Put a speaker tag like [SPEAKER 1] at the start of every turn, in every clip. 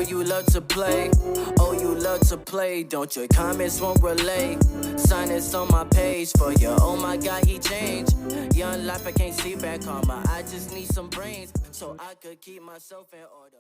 [SPEAKER 1] you love to play. Oh, you love to play. Don't your comments won't relay. Sign this on my page for you. Oh my God, he changed. Young life, I can't see back karma. I just need some brains so I could keep myself in order.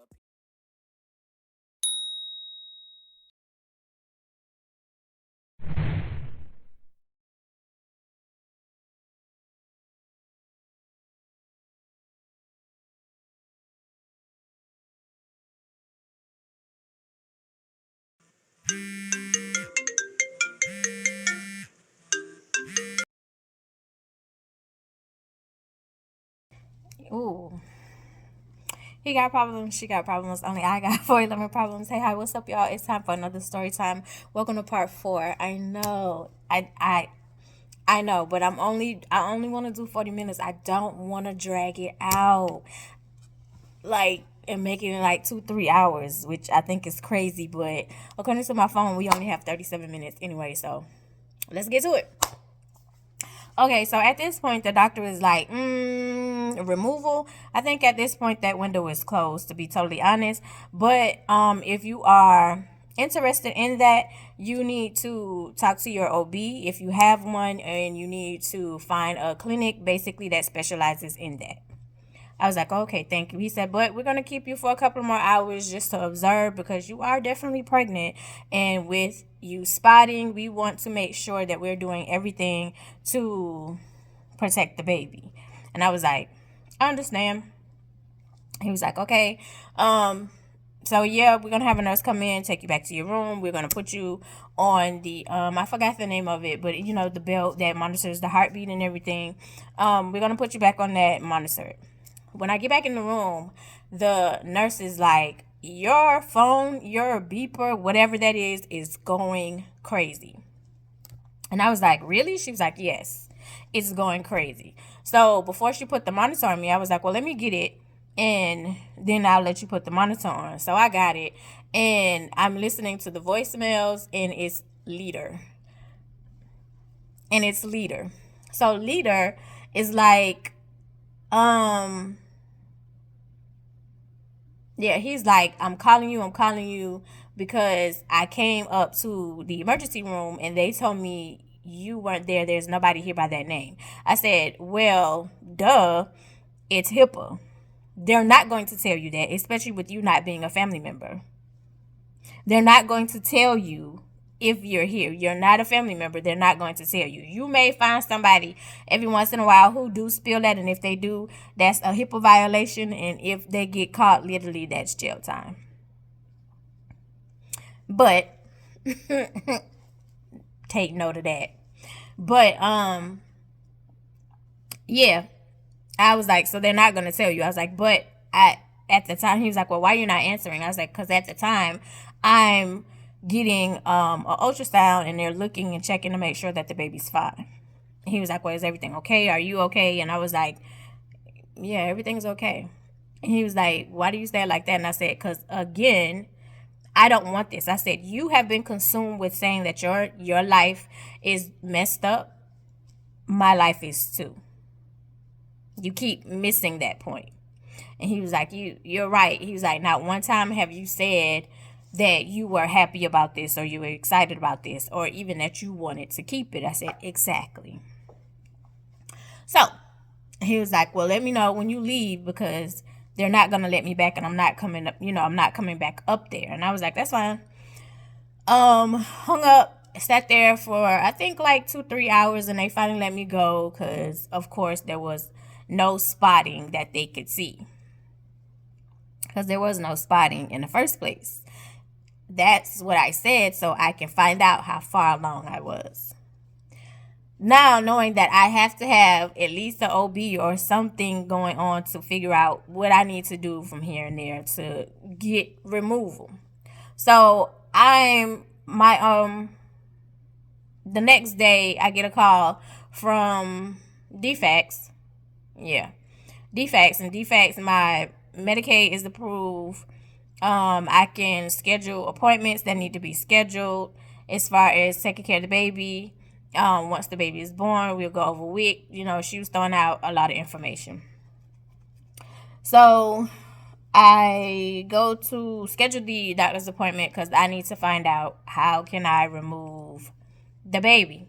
[SPEAKER 2] Ooh. He got problems, she got problems. Only I got 411 problems. Hey, hi, what's up, y'all? It's time for another story time. Welcome to part 4. I know, I know, but I only want to do 40 minutes. I don't want to drag it out, like, and make it in like 2-3 hours, which I think is crazy. But according to my phone, we only have 37 minutes anyway. So let's get to it. Okay, so at this point, the doctor is like, removal. I think at this point that window is closed, to be totally honest. But if you are interested in that, you need to talk to your OB if you have one, and you need to find a clinic basically that specializes in that. I was like, okay, thank you. He said, but we're going to keep you for a couple more hours just to observe, because you are definitely pregnant. And with you spotting, we want to make sure that we're doing everything to protect the baby. And I was like, I understand. He was like, okay. So yeah, we're gonna have a nurse come in, take you back to your room. We're gonna put you on the I forgot the name of it, but you know, the belt that monitors the heartbeat and everything. We're gonna put you back on that monitor. When I get back in the room, the nurse is like, your phone, your beeper, whatever that is going crazy. And I was like, really? She was like, yes, it's going crazy. So before she put the monitor on me, I was like, well, let me get it, and then I'll let you put the monitor on. So I got it, and I'm listening to the voicemails, and it's leader. So leader is like, yeah, he's like, I'm calling you because I came up to the emergency room and they told me you weren't there. There's nobody here by that name. I said, well, duh, it's HIPAA. They're not going to tell you that, especially with you not being a family member. They're not going to tell you if you're here. You're not a family member. They're not going to tell you. You may find somebody every once in a while who do spill that, and if they do, that's a HIPAA violation, and if they get caught, literally that's jail time. But take note of that. But yeah, I was like, so they're not going to tell you. I was like, but at the time, he was like, well, why are you not answering? I was like, because at the time I'm getting an ultrasound, and they're looking and checking to make sure that the baby's fine. He was like, well, is everything okay? Are you okay? And I was like, yeah, everything's okay. And he was like, why do you say it like that? And I said, because again, I don't want this. I said, you have been consumed with saying that your life is messed up. My life is too. You keep missing that point. And he was like, you're right. He was like, not one time have you said that you were happy about this, or you were excited about this, or even that you wanted to keep it. I said, exactly. So he was like, well, let me know when you leave, because they're not going to let me back, and I'm not coming up, I'm not coming back up there. And I was like, that's fine. Hung up, sat there for, I think, like 2-3 hours, and they finally let me go, because of course there was no spotting that they could see, because there was no spotting in the first place. That's what I said, so I can find out how far along I was. Now, knowing that I have to have at least an OB or something going on to figure out what I need to do from here and there to get removal. So the next day I get a call from DFACS. Yeah, DFACS. And DFACS, my Medicaid is approved. I can schedule appointments that need to be scheduled as far as taking care of the baby. Once the baby is born, we'll go over WIC. She was throwing out a lot of information. So I go to schedule the doctor's appointment because I need to find out how can I remove the baby.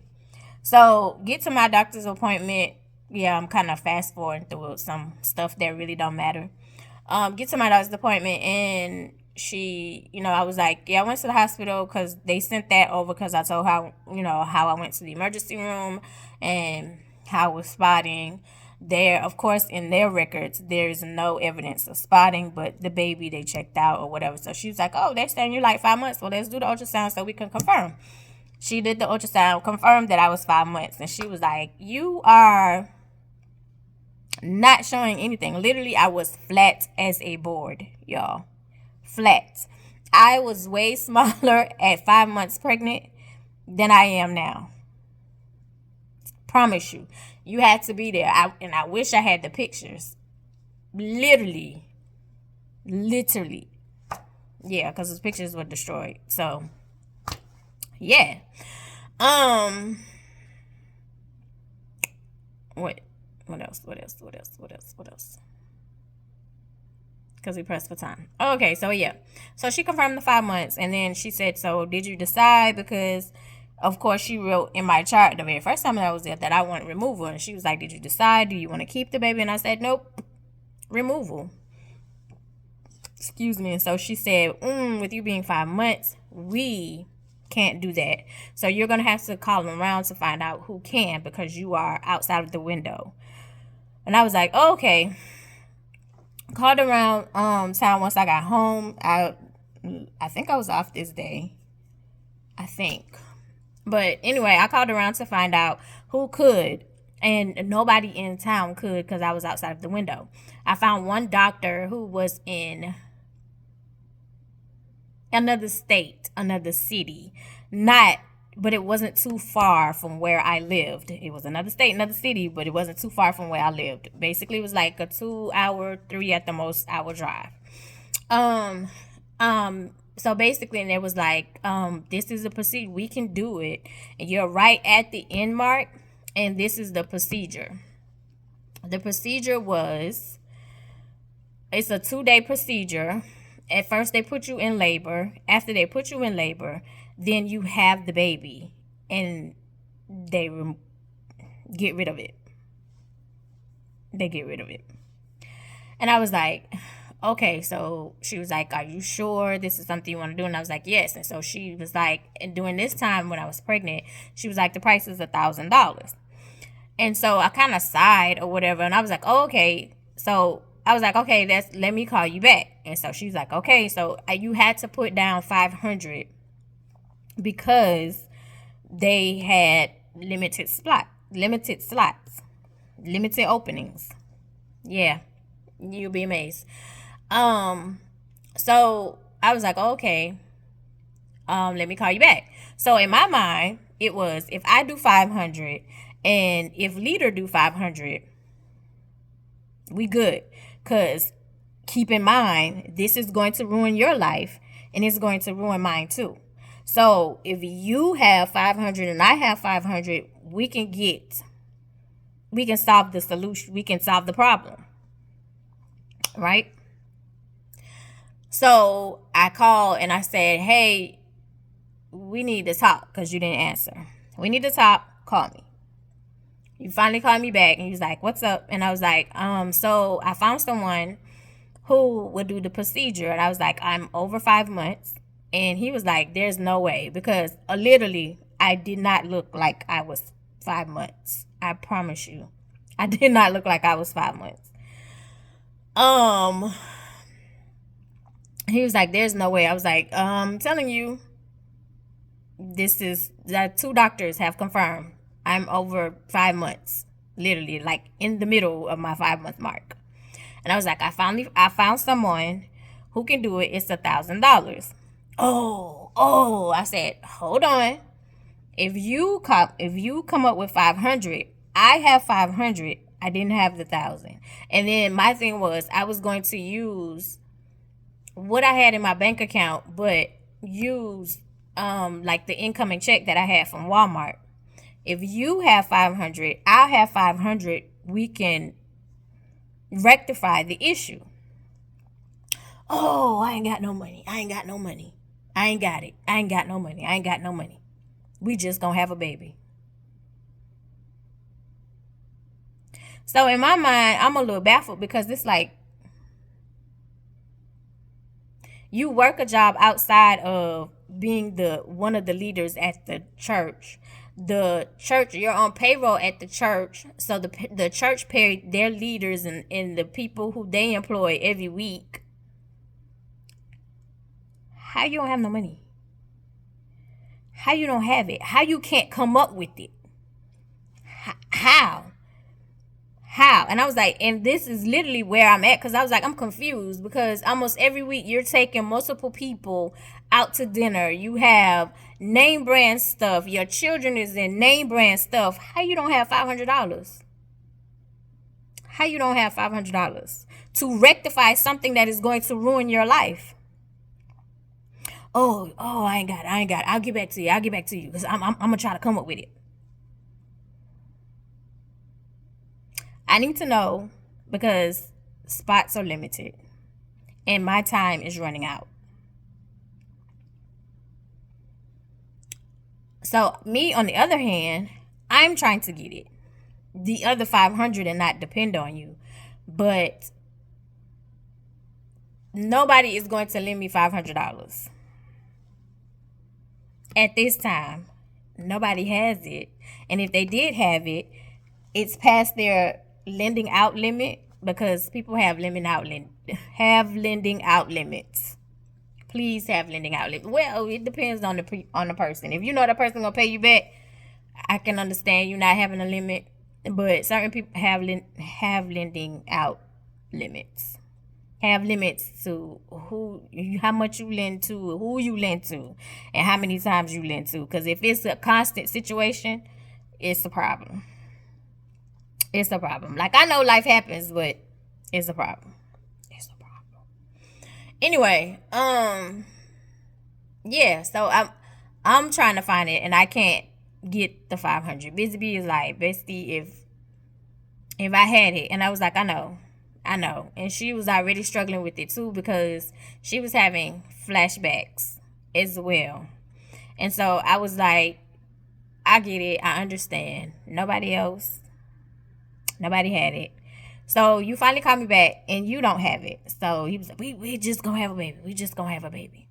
[SPEAKER 2] So get to my doctor's appointment. Yeah, I'm kind of fast forwarding through some stuff that really don't matter. Get to my doctor's appointment, and she, I was like, yeah, I went to the hospital because they sent that over because I told how I went to the emergency room and how I was spotting. There, of course, in their records, there's no evidence of spotting, but the baby they checked out or whatever. So she was like, oh, they're saying you're like 5 months. Well, let's do the ultrasound so we can confirm. She did the ultrasound, confirmed that I was 5 months, and she was like, you are not showing anything. Literally, I was flat as a board, y'all. Flat. I was way smaller at 5 months pregnant than I am now. Promise you. You had to be there. I wish I had the pictures. Literally. Yeah, because the pictures were destroyed. So, yeah. What else? Because we pressed for time. Okay, so yeah. So she confirmed the 5 months, and then she said, so did you decide? Because, of course, she wrote in my chart the very first time that I was there that I want removal. And she was like, did you decide? Do you want to keep the baby? And I said, nope, removal. Excuse me. And so she said, with you being 5 months, we can't do that. So you're going to have to call them around to find out who can, because you are outside of the window. And I was like, oh, okay. Called around town once I got home. I think I was off this day. I think. But anyway, I called around to find out who could. And nobody in town could because I was outside of the window. I found one doctor who was in another state, another city. But it wasn't too far from where I lived. It was another state, another city, but it wasn't too far from where I lived. Basically, it was like a 2 hour, 3 at the most hour drive. So basically, and it was like, this is a procedure. We can do it. And you're right at the end mark. And this is the procedure. The procedure was, it's a 2-day procedure. At first, they put you in labor. After they put you in labor, then you have the baby. And they get rid of it. They get rid of it. And I was like, okay. So she was like, are you sure this is something you want to do? And I was like, yes. And so she was like, and during this time when I was pregnant, she was like, the price is $1,000. And so I kind of sighed or whatever. And I was like, oh, okay. So I was like, okay, let me call you back. And so she was like, okay. So you had to put down $500 because they had limited slots, limited openings. Yeah, you'll be amazed. So I was like, okay, let me call you back. So in my mind, it was, if I do 500 and if leader do 500, we good. Because keep in mind, this is going to ruin your life and it's going to ruin mine too. So if you have 500 and I have 500, we can solve the solution. We can solve the problem. Right? So I called and I said, hey, we need to talk because you didn't answer. We need to talk. Call me. You finally called me back and he was like, what's up? And I was like, so I found someone who would do the procedure. And I was like, I'm over 5 months. And he was like, there's no way, because literally I did not look like I was 5 months. I promise you. I did not look like I was 5 months. He was like, there's no way. I was like, I'm telling you, that 2 doctors have confirmed I'm over 5 months, literally, like in the middle of my 5 month mark. And I was like, I found someone who can do it. It's $1,000. Oh, I said, hold on. If you come up with 500, I have 500. I didn't have the 1,000. And then my thing was, I was going to use what I had in my bank account, but use like the incoming check that I had from Walmart. If you have 500, I'll have 500. We can rectify the issue. Oh, I ain't got no money. I ain't got no money. I ain't got it. I ain't got no money. I ain't got no money. We just gonna have a baby. So in my mind, I'm a little baffled because it's like you work a job outside of being the one of the leaders at the church. The church, you're on payroll at the church, so the church pay their leaders and the people who they employ every week. How you don't have no money? How you don't have it? How you can't come up with it? How? How? And I was like, and this is literally where I'm at, because I was like, I'm confused, because almost every week you're taking multiple people out to dinner. You have name brand stuff. Your children is in name brand stuff. How you don't have $500? How you don't have $500 to rectify something that is going to ruin your life? Oh, I ain't got it. I'll get back to you. Because I'm gonna try to come up with it. I need to know, because spots are limited and my time is running out. So me, on the other hand, I'm trying to get it, the other 500, and not depend on you. But nobody is going to lend me $500 at this time. Nobody has it, and if they did have it, it's past their lending out limit, because people have lending out limits. Please have lending out limits. Well, it depends on the person. If you know the person gonna pay you back, I can understand you not having a limit. But certain people have lending out limits. Have limits to how much you lend to, who you lend to, and how many times you lend to. Because if it's a constant situation, it's a problem. It's a problem. Like, I know life happens, but it's a problem. It's a problem. Anyway, yeah. So I'm trying to find it, and I can't get the 500. Busy Bee is like, bestie, if I had it, and I was like, I know, and she was already struggling with it too, because she was having flashbacks as well, and so I was like, I get it, I understand. Nobody had it. So you finally called me back, and you don't have it. So he was like, we just gonna have a baby. We just gonna have a baby.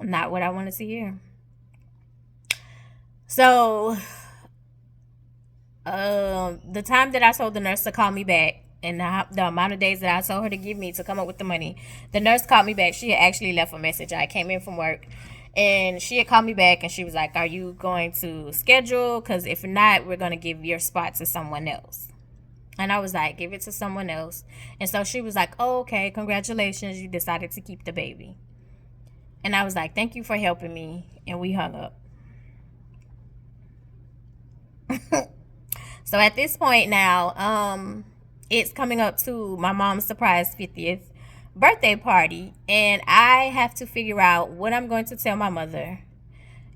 [SPEAKER 2] Not what I wanted to hear. So the time that I told the nurse to call me back, and the amount of days that I told her to give me to come up with the money, the nurse called me back. She had actually left a message. I came in from work, and she had called me back, and she was like, are you going to schedule? Because if not, we're going to give your spot to someone else. And I was like, give it to someone else. And so she was like, oh, okay, congratulations, you decided to keep the baby. And I was like, thank you for helping me. And we hung up. So at this point now, it's coming up to my mom's surprise 50th birthday party, and I have to figure out what I'm going to tell my mother,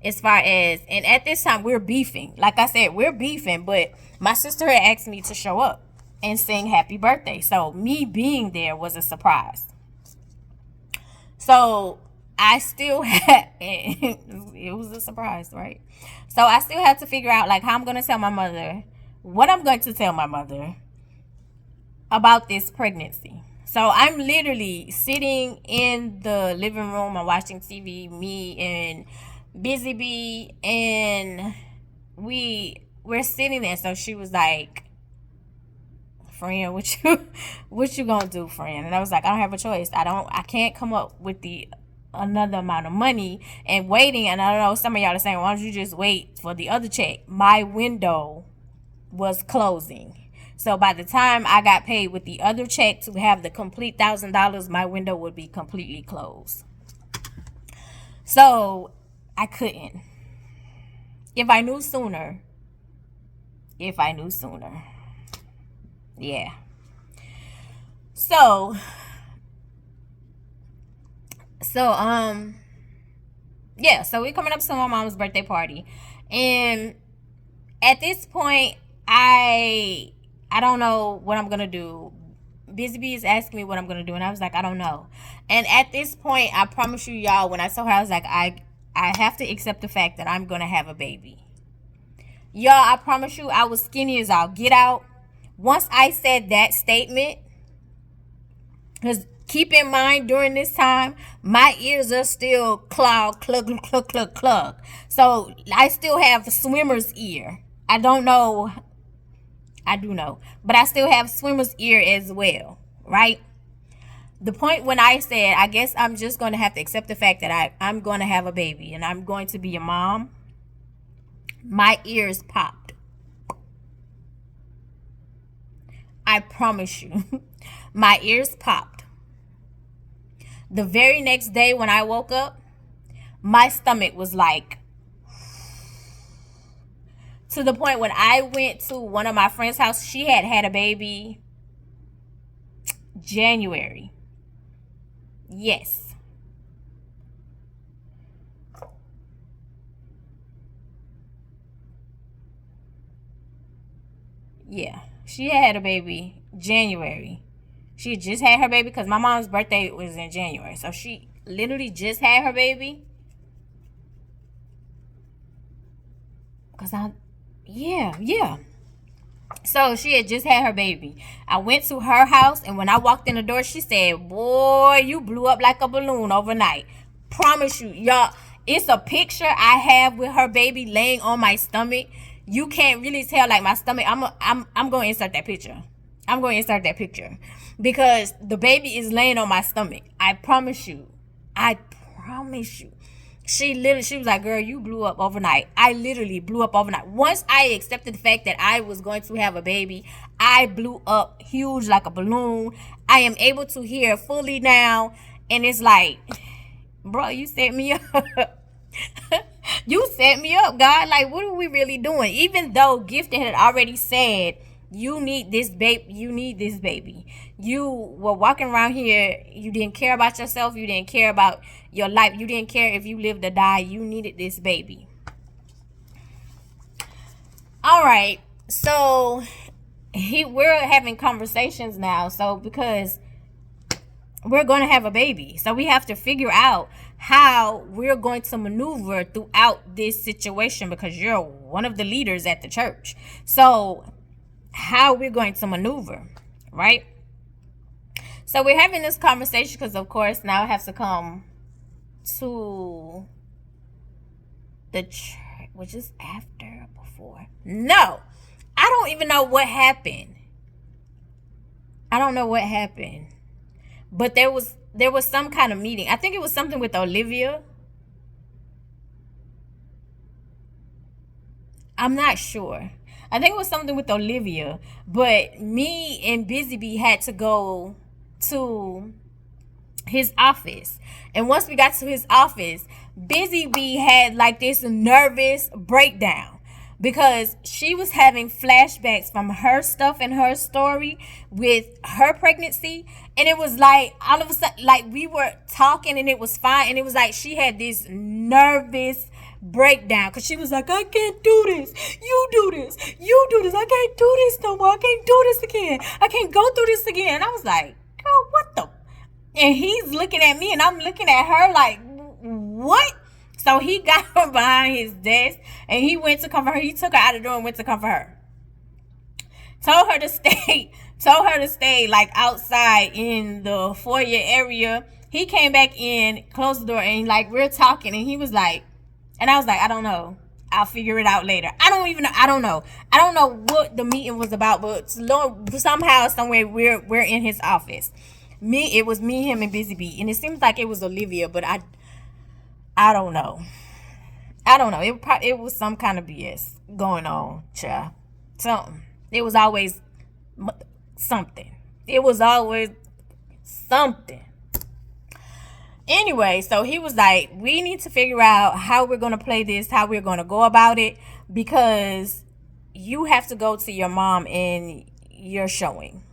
[SPEAKER 2] as far as, and at this time we're beefing. Like I said, we're beefing, but my sister had asked me to show up and sing happy birthday, so me being there was a surprise. So I still had, it was a surprise, right? So I still have to figure out, like, how I'm going to tell my mother, what I'm going to tell my mother about this pregnancy. So I'm literally sitting in the living room. I'm watching TV, me and Busy Bee, and we're sitting there. So she was like, friend, what you gonna do, friend? And I was like, I don't have a choice. I can't come up with another amount of money and waiting. And I don't know, some of y'all are saying, why don't you just wait for the other check? My window was closing. So by the time I got paid with the other check to have the complete $1,000, my window would be completely closed. So I couldn't. If I knew sooner. Yeah. So yeah, so we're coming up to my mom's birthday party. And at this point, I don't know what I'm gonna do. Busy Bee is asking me what I'm gonna do, and I was like, I don't know. And at this point, I promise you, y'all, when I saw her, I was like, I have to accept the fact that I'm gonna have a baby. Y'all, I promise you, I was skinny as all get out. Once I said that statement, because keep in mind, during this time, my ears are still clogged, clug, clug, clug, clug. So I still have swimmer's ear. I don't know. I do know. But I still have swimmer's ear as well, right? The point when I said, I guess I'm just going to have to accept the fact that I'm going to have a baby and I'm going to be a mom, my ears popped. I promise you. My ears popped. The very next day when I woke up, my stomach was like, to the point when I went to one of my friend's house, she had a baby January. Yes. Yeah. She had a baby January. She just had her baby because my mom's birthday was in January. So she literally just had her baby. Yeah. So she had just had her baby. I went to her house, and when I walked in the door, she said, boy, you blew up like a balloon overnight. Promise you, y'all, it's a picture I have with her baby laying on my stomach. You can't really tell, like, my stomach. I'm going to insert that picture. I'm going to insert that picture because the baby is laying on my stomach. I promise you. She was like, girl, you blew up overnight. I literally blew up overnight. Once I accepted the fact that I was going to have a baby, I blew up huge like a balloon. I am able to hear fully now. And it's like, bro, you set me up. You set me up, God. Like, what are we really doing? Even though Gifted had already said, you need this baby. You were walking around here. You didn't care about yourself. You didn't care about your life. You didn't care if you lived or died. You needed this baby. All right. So we're having conversations now. So because we're going to have a baby. So we have to figure out how we're going to maneuver throughout this situation because you're one of the leaders at the church. So how we're going to maneuver, right? So we're having this conversation because, of course, now I have to come to the church, which is after or before. No, I don't even know what happened. I don't know what happened. But there was some kind of meeting. I think it was something with Olivia. I'm not sure. I think it was something with Olivia. But me and Busy Bee had to go to his office. And once we got to his office, Busy Bee had like this nervous breakdown. Because she was having flashbacks from her stuff in her story with her pregnancy. And it was like, all of a sudden, like we were talking and it was fine. And it was like she had this nervous breakdown. Because she was like, I can't do this. You do this. You do this. I can't do this no more. I can't do this again. I can't go through this again. And I was like, girl, what the? And he's looking at me and I'm looking at her like, what? So he got her behind his desk and he went to comfort her. He took her out of the door and went to comfort her. Told her to stay like outside in the foyer area. He came back in, closed the door, and like we're talking, and he was like, and I was like, I don't know. I'll figure it out later. I don't know what the meeting was about, but somehow, somewhere we're in his office. It was me, him, and Busy Bee, and it seems like it was Olivia, but I don't know. It was some kind of BS going on, child. Something. It was always something. Anyway, so he was like, we need to figure out how we're going to play this, how we're going to go about it, because you have to go to your mom in your showing.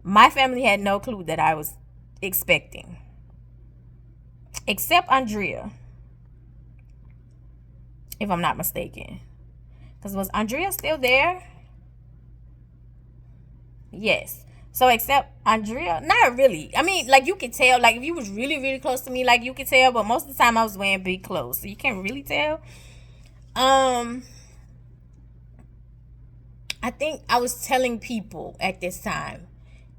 [SPEAKER 2] My family had no clue that I was expecting. Except Andrea, if I'm not mistaken. Because was Andrea still there? Yes. So except Andrea, not really. I mean, like you could tell, like if you was really, really close to me, like you could tell, but most of the time I was wearing big clothes. So you can't really tell. Um I think I was telling people at this time,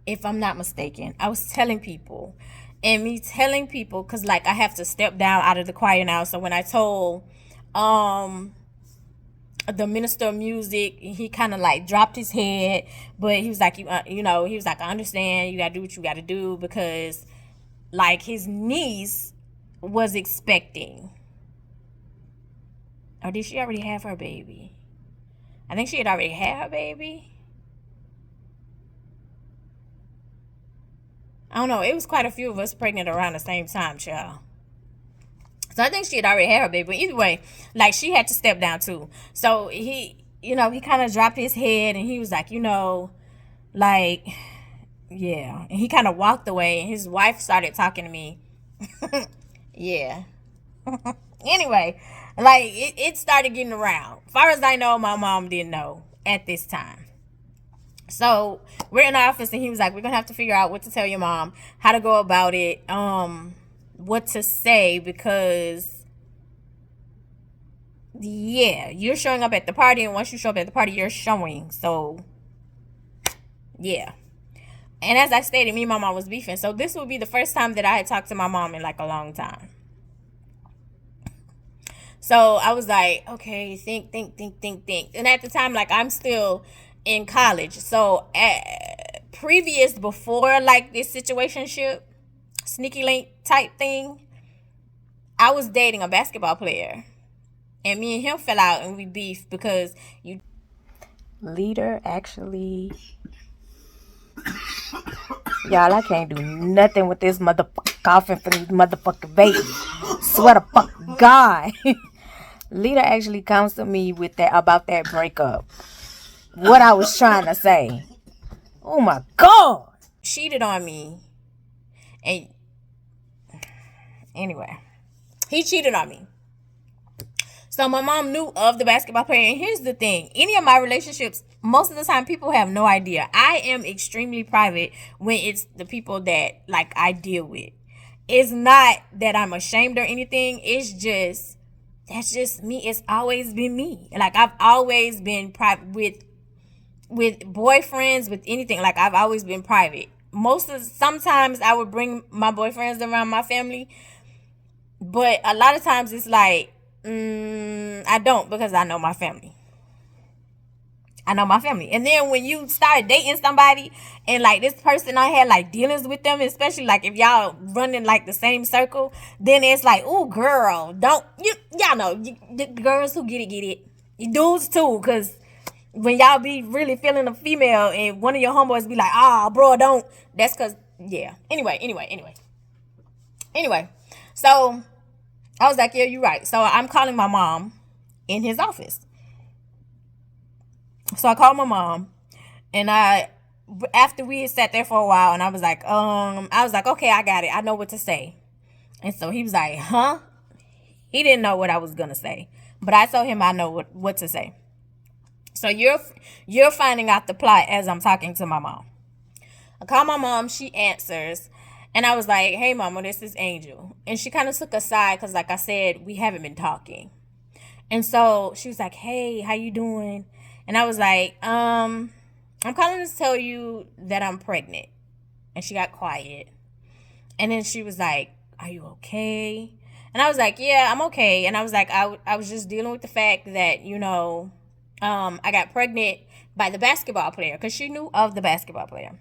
[SPEAKER 2] if I'm not mistaken, I was telling people, and me telling people, cause like I have to step down out of the choir now. So when I told, the minister of music, he kind of like dropped his head, but he was like, you know, he was like, I understand, you gotta do what you gotta do, because like his niece was expecting, or did she already have her baby? I think she had already had her baby. I don't know. It was quite a few of us pregnant around the same time, child. So I think she had already had her baby. But either way, like she had to step down too. So he, you know, he kind of dropped his head and he was like, you know, like, yeah. And he kind of walked away and his wife started talking to me. Yeah. Anyway, like it started getting around. As far as I know, my mom didn't know at this time. So we're in the office and he was like, we're gonna have to figure out what to tell your mom, how to go about it, what to say, because yeah, you're showing up at the party, and once you show up at the party, you're showing. So yeah. And as I stated, me and my mom was beefing. So this would be the first time that I had talked to my mom in like a long time. So I was like, okay, think. And at the time, like I'm still in college. So previous, before like this situationship, sneaky link type thing, I was dating a basketball player. And me and him fell out and we beefed because you leader actually, y'all, I can't do nothing with this motherfucker coughing for these motherfucking babies. Swear to fuck God. Leader actually comes to me with that about that breakup. What I was trying to say. Oh my God. Cheated on me. And anyway, he cheated on me. So my mom knew of the basketball player. And here's the thing. Any of my relationships, most of the time, people have no idea. I am extremely private when it's the people that, like, I deal with. It's not that I'm ashamed or anything. It's just, that's just me. It's always been me. Like, I've always been private with boyfriends, with anything. Like, I've always been private. Sometimes I would bring my boyfriends around my family. But a lot of times it's like, I don't, because I know my family. And then when you start dating somebody and like this person I had like dealings with them, especially like if y'all running like the same circle, then it's like, oh girl, don't y'all know, the girls who get it. You dudes too, because when y'all be really feeling a female and one of your homeboys be like, bro, don't. That's because, yeah. Anyway. So I was like, yeah, you're right. So I'm calling my mom in his office. So I called my mom, and after we had sat there for a while, and I was like, okay, I got it. I know what to say. And so he was like, huh? He didn't know what I was gonna say, but I told him I know what to say. So you're finding out the plot as I'm talking to my mom. I call my mom. She answers. And I was like, hey, mama, this is Angel. And she kind of took a side because, like I said, we haven't been talking. And so she was like, hey, how you doing? And I was like, I'm calling to tell you that I'm pregnant. And she got quiet. And then she was like, are you okay? And I was like, yeah, I'm okay. And I was like, I was just dealing with the fact that, you know, I got pregnant by the basketball player because she knew of the basketball player.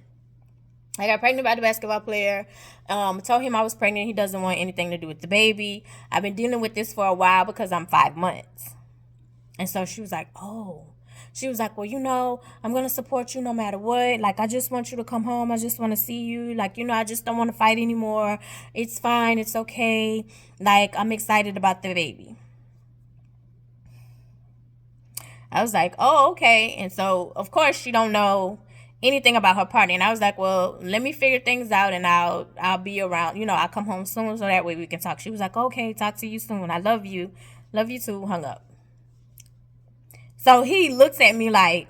[SPEAKER 2] I got pregnant by the basketball player. Told him I was pregnant. He doesn't want anything to do with the baby. I've been dealing with this for a while because I'm 5 months. And so she was like, oh. She was like, well, you know, I'm going to support you no matter what. Like, I just want you to come home. I just want to see you. Like, you know, I just don't want to fight anymore. It's fine. It's okay. Like, I'm excited about the baby. I was like, oh, okay. And so, of course, she don't know anything about her party. And I was like, well, let me figure things out and I'll be around. You know, I'll come home soon so that way we can talk. She was like, okay, talk to you soon. I love you. Love you too. Hung up. So he looks at me like,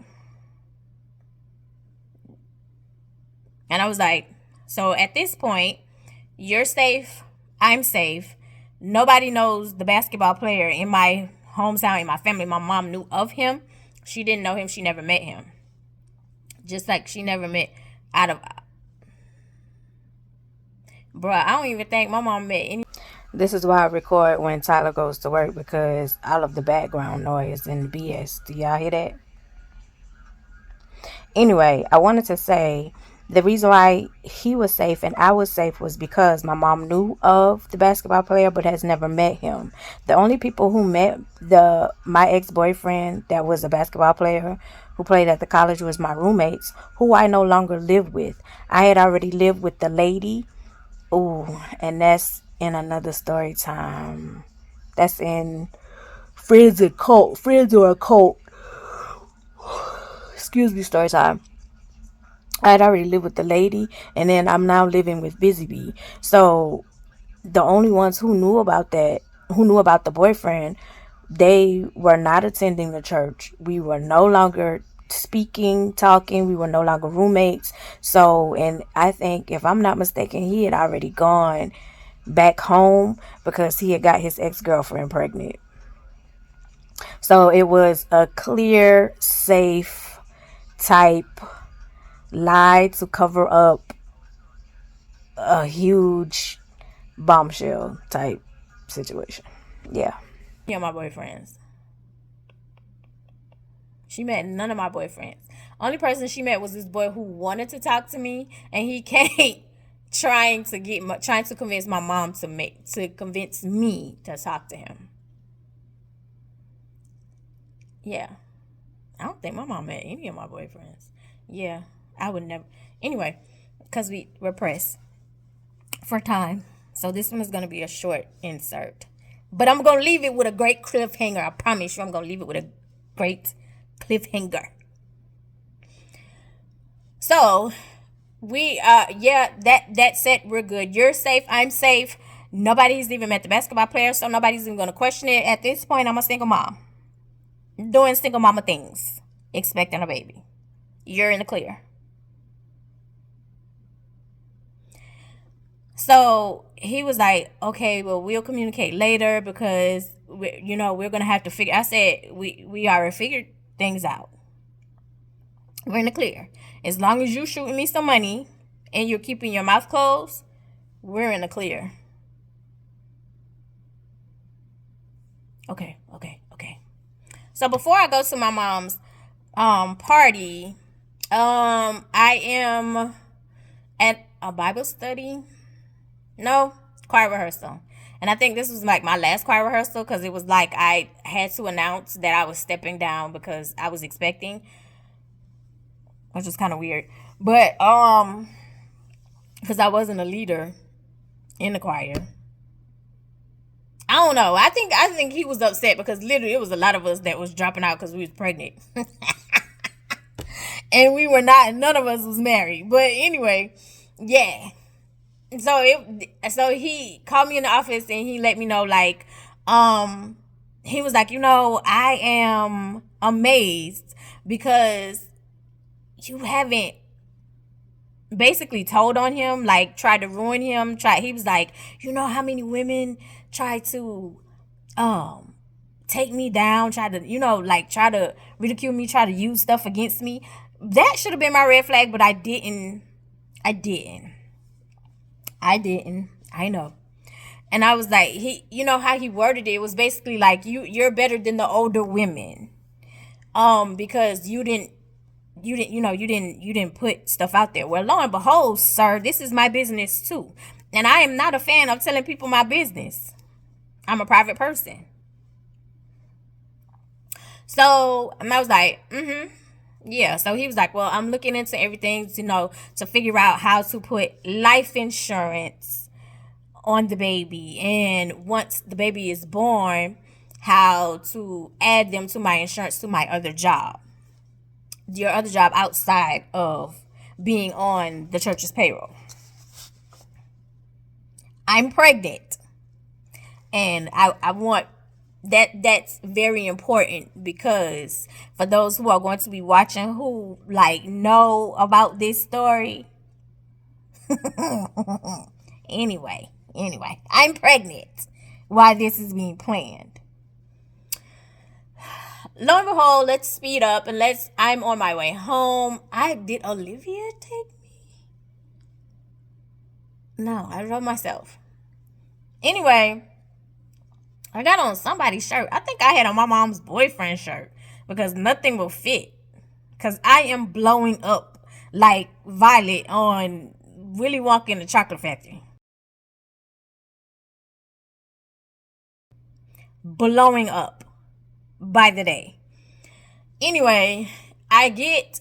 [SPEAKER 2] And I was like, so at this point, you're safe, I'm safe. Nobody knows the basketball player in my hometown, in my family. My mom knew of him. She didn't know him. She never met him. Just like she never met out of... Bruh, I don't even think my mom met any...
[SPEAKER 3] This is why I record when Tyler goes to work, because all of the background noise and BS. Do y'all hear that? Anyway, I wanted to say the reason why he was safe and I was safe was because my mom knew of the basketball player but has never met him. The only people who met my ex-boyfriend that was a basketball player who played at the college was my roommates, who I no longer live with. I had already lived with the lady. Ooh, and that's in another story time. That's in Friends or a Cult. Excuse me, story time. I had already lived with the lady, and then I'm now living with Busy Bee. So the only ones who knew about the boyfriend, they were not attending the church. We were no longer talking. We were no longer roommates. So, and I think, if I'm not mistaken, he had already gone back home because he had got his ex-girlfriend pregnant. So it was a clear, safe type lie to cover up a huge bombshell type situation. Yeah.
[SPEAKER 2] of my boyfriends. She met none of my boyfriends. Only person she met was this boy who wanted to talk to me, and he came trying to convince my mom to convince me to talk to him. Yeah. I don't think my mom met any of my boyfriends. Yeah, I would never. Anyway, because we're pressed for time. So this one is going to be a short insert. But I'm going to leave it with a great cliffhanger. I promise you I'm going to leave it with a great cliffhanger. So, that said, we're good. You're safe. I'm safe. Nobody's even met the basketball player, so nobody's even going to question it. At this point, I'm a single mom. Doing single mama things. Expecting a baby. You're in the clear. So he was like, okay, well, we'll communicate later because we're going to have to figure. I said, we already figured things out. We're in the clear. As long as you shooting me some money and you're keeping your mouth closed, we're in the clear. Okay. So before I go to my mom's party, I am at a Bible study. No, choir rehearsal. And I think this was like my last choir rehearsal because it was like I had to announce that I was stepping down because I was expecting, which was kind of weird. But because I wasn't a leader in the choir. I don't know. I think he was upset because literally it was a lot of us that was dropping out because we was pregnant. And we were not, none of us was married. But anyway, yeah. So he called me in the office and he let me know, like, he was like, I am amazed because you haven't basically told on him, like tried to ruin him. He was like, how many women try to take me down, try to ridicule me, try to use stuff against me. That should have been my red flag, but I didn't. I know. And I was like, how he worded it was basically like, you're better than the older women. Because you didn't put stuff out there. Well, lo and behold, sir, this is my business too. And I am not a fan of telling people my business. I'm a private person. So, and I was like, yeah. So he was like, well, I'm looking into everything, to figure out how to put life insurance on the baby. And once the baby is born, how to add them to my insurance to my other job. Your other job outside of being on the church's payroll. I'm pregnant. And I want that's very important because for those who are going to be watching who know about this story, Anyway, I'm pregnant while this is being planned. Lo and behold, let's speed up and I'm on my way home. Did Olivia take me? No, I drove myself. Anyway, I got on somebody's shirt. I think I had on my mom's boyfriend's shirt because nothing will fit. Because I am blowing up like Violet on Willy Wonka in the Chocolate Factory. Blowing up by the day. Anyway, I get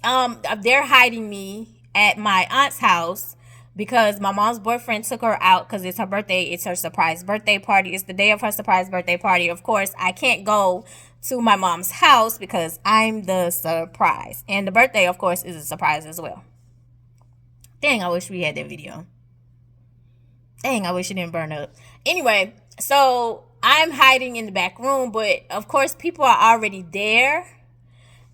[SPEAKER 2] they're hiding me at my aunt's house because my mom's boyfriend took her out because it's her birthday. It's her surprise birthday party. It's the day of her surprise birthday party. Of course, I can't go to my mom's house because I'm the surprise. And the birthday, of course, is a surprise as well. Dang, I wish we had that video. Dang, I wish it didn't burn up. Anyway, so I'm hiding in the back room, but of course people are already there.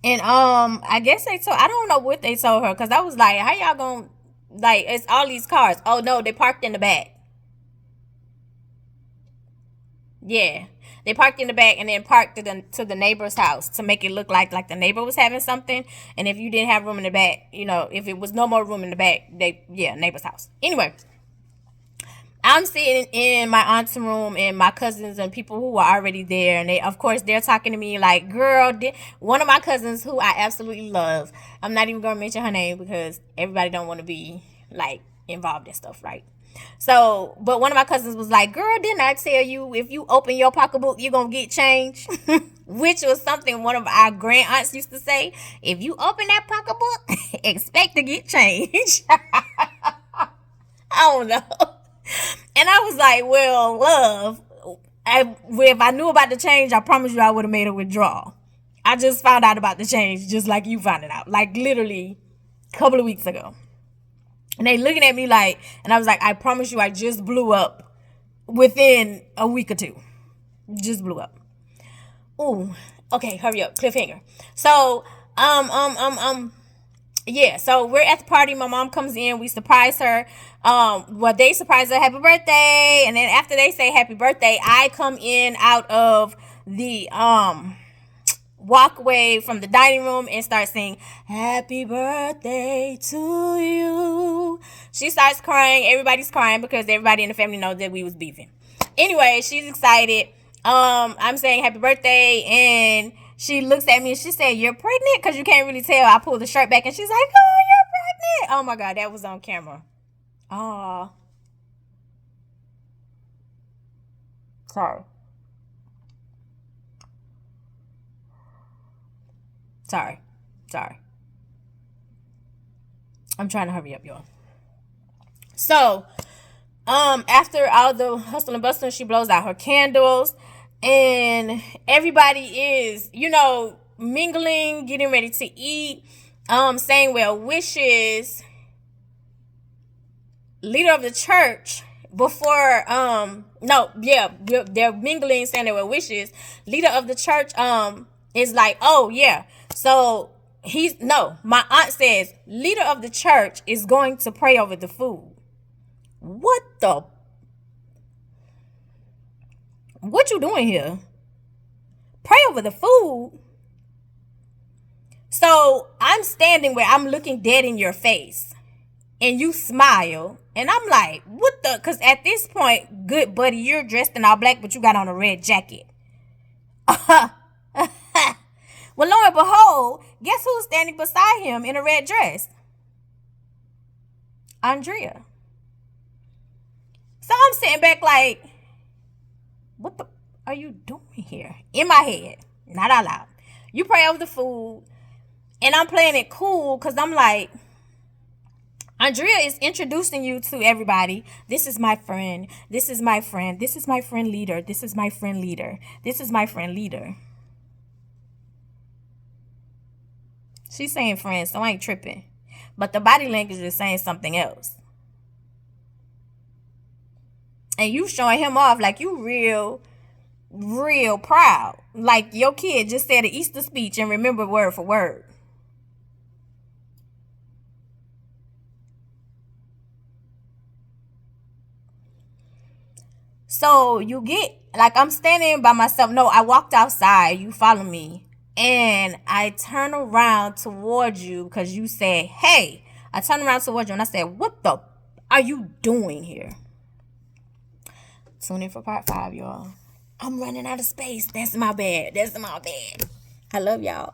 [SPEAKER 2] And I guess I don't know what they told her, because I was like, how y'all gonna, like, it's all these cars. Oh no, they parked in the back. Yeah, they parked in the back and then parked to the neighbor's house to make it look like the neighbor was having something. And if you didn't have room in the back, if it was no more room in the back, neighbor's house. Anyway, I'm sitting in my aunt's room and my cousins and people who are already there. And they're talking to me like, girl, one of my cousins who I absolutely love. I'm not even going to mention her name because everybody don't want to be like involved in stuff, right? So, but one of my cousins was like, girl, didn't I tell you if you open your pocketbook, you're going to get change? Which was something one of our grand aunts used to say. If you open that pocketbook, expect to get change. I don't know. And I was like, well, love, if I knew about the change, I promise you I would have made a withdrawal. I just found out about the change just like you found it out. Like literally a couple of weeks ago. And they looking at me like, and I was like, I promise you I just blew up within a week or two. Just blew up. Ooh, okay, hurry up, cliffhanger. So, yeah, so we're at the party. My mom comes in. We surprise her. They surprise her happy birthday. And then after they say happy birthday, I come in out of the walkway from the dining room and start singing happy birthday to you. She starts crying. Everybody's crying because everybody in the family knows that we was beefing. Anyway, she's excited. I'm saying happy birthday, and she looks at me and she said, you're pregnant? Because you can't really tell. I pulled the shirt back and she's like, oh, you're pregnant. Oh my God, that was on camera. Oh. Sorry. I'm trying to hurry up, y'all. So, after all the hustle and bustle, she blows out her candles. And everybody is, mingling, getting ready to eat, saying well wishes. Leader of the church before, they're mingling, saying their well wishes. Leader of the church, is like, oh yeah. So my aunt says, leader of the church is going to pray over the food. What you doing here? Pray over the food. So I'm standing where I'm looking dead in your face and you smile. And I'm like, what the? Because at this point, good buddy, you're dressed in all black, but you got on a red jacket. Well, lo and behold, guess who's standing beside him in a red dress? Andrea. So I'm sitting back like, what the are you doing here? In my head, not out loud. You pray over the food, and I'm playing it cool because I'm like, Andrea is introducing you to everybody. This is my friend. This is my friend. This is my friend leader. This is my friend leader. This is my friend leader. She's saying friend, so I ain't tripping. But the body language is saying something else. And you showing him off like you real proud. Like your kid just said an Easter speech and remember word for word. So you get, like, I'm standing by myself. No, I walked outside. You follow me. And I turn around towards you because you said, hey. I turned around towards you and I said, what the are you doing here? Tune in for part 5, y'all. I'm running out of space. That's my bad. I love y'all.